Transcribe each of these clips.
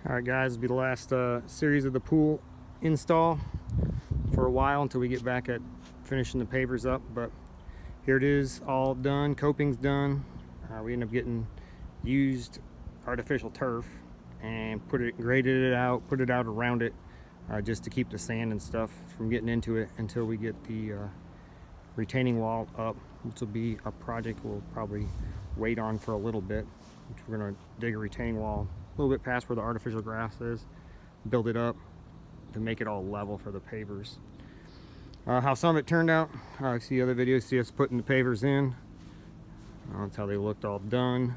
Alright guys, it'll be the last series of the pool install for a while until we get back at finishing the pavers up, but here it is, all done. Coping's done. We ended up getting used artificial turf and graded it out, put it out around it just to keep the sand and stuff from getting into it until we get the retaining wall up, which will be a project we'll probably wait on for a little bit. We're going to dig a retaining wall a little bit past where the artificial grass is, build it up to make it all level for the pavers. How some of it turned out, see other videos, see us putting the pavers in. That's how they looked all done.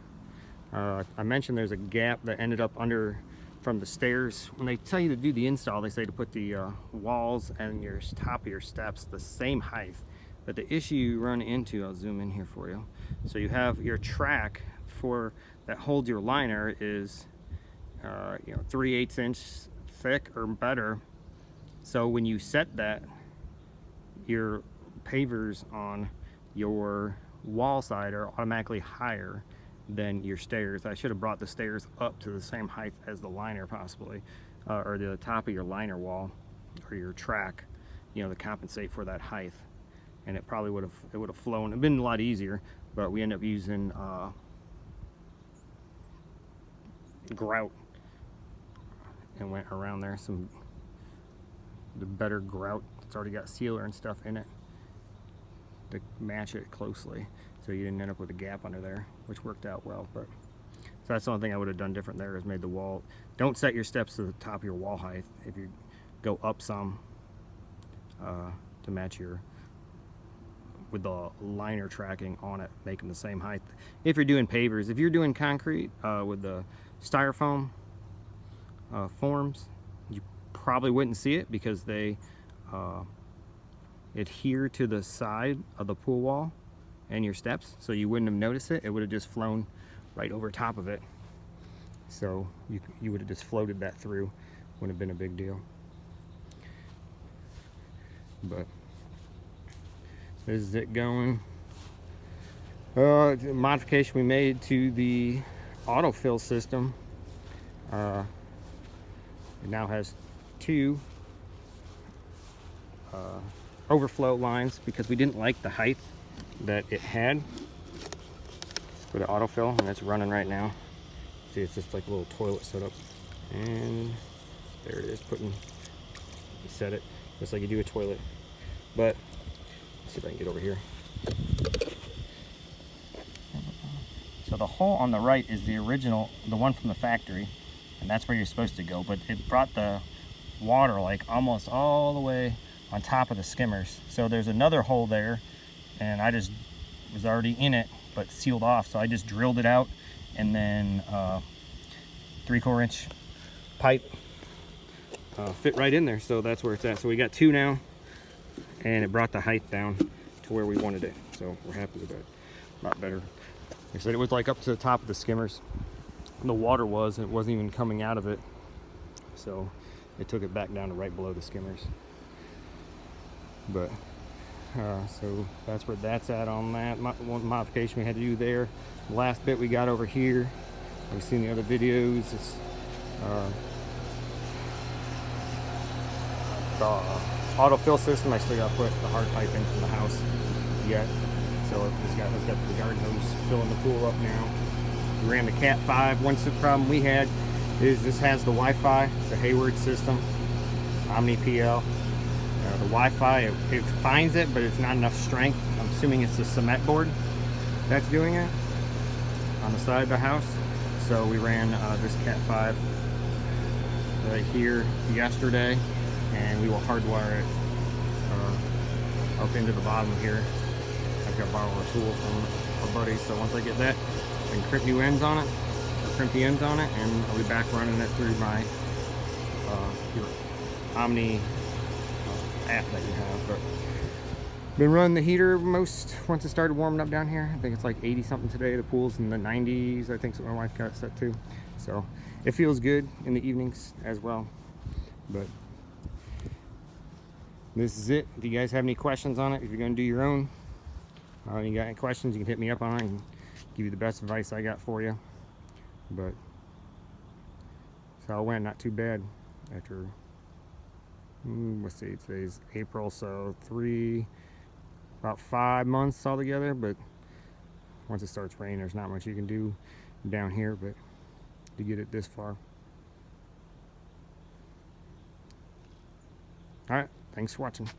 I mentioned there's a gap that ended up under from the stairs. When they tell you to do the install, they say to put the walls and your top of your steps the same height. But the issue you run into, I'll zoom in here for you. So you have your track for that holds your liner is 3/8 inch thick or better. So when you set that, your pavers on your wall side are automatically higher than your stairs. I should have brought the stairs up to the same height as the liner possibly, or the top of your liner wall or your track, to compensate for that height. And it probably would have flown. It'd been a lot easier, but we end up using grout and went around there, the better grout. It's already got sealer and stuff in it to match it closely, so you didn't end up with a gap under there, which worked out well. But so that's the only thing I would have done different there, is made the wall. Don't set your steps to the top of your wall height. If you go up some to match with the liner tracking on it, make them the same height. If you're doing pavers, if you're doing concrete with the styrofoam forms, you probably wouldn't see it because they adhere to the side of the pool wall and your steps, so you wouldn't have noticed it. It would have just flown right over top of it, so you would have just floated that through. Wouldn't have been a big deal. But this is it going. The modification we made to the autofill system. It now has two overflow lines because we didn't like the height that it had for the autofill, and it's running right now. See, it's just like a little toilet setup, and there it is. You set it just like you do a toilet. But let's see if I can get over here. So the hole on the right is the original, the one from the factory, and that's where you're supposed to go, but it brought the water like almost all the way on top of the skimmers. So there's another hole there, and I just was already in it but sealed off, so I just drilled it out, and then 3/4 inch pipe fit right in there, so that's where it's at. So we got two now, and it brought the height down to where we wanted it, so we're happy with that. A lot better. Like I said, it was like up to the top of the skimmers. The water it wasn't even coming out of it, so it took it back down to right below the skimmers. But so that's where that's at on that. One modification we had to do there. The last bit we got over here, you've seen the other videos, it's the autofill system. I still got to put the hard pipe in from the house yet, so it's got the garden hose filling the pool up now. We ran the Cat 5. One problem we had is this has the Wi-Fi, the Hayward system, Omni PL. The Wi-Fi, it finds it, but it's not enough strength. I'm assuming it's the cement board that's doing it on the side of the house. So we ran this Cat 5 right here yesterday, and we will hardwire it up into the bottom here. I've got to borrow a tool from a buddy, so once I get that, I can crimp the ends on it, and I'll be back running it through my your Omni app that you have. But been running the heater once it started warming up down here. I think it's like 80 something today. The pool's in the 90s, I think, so my wife got it set to. So it feels good in the evenings as well. But this is it. If you guys have any questions on it, if you're going to do your own, you got any questions, you can hit me up on it and give you the best advice I got for you. But So it went not too bad after, let's see, today's April, so about 5 months altogether. But once it starts raining, there's not much you can do down here but to get it this far. All right, thanks for watching.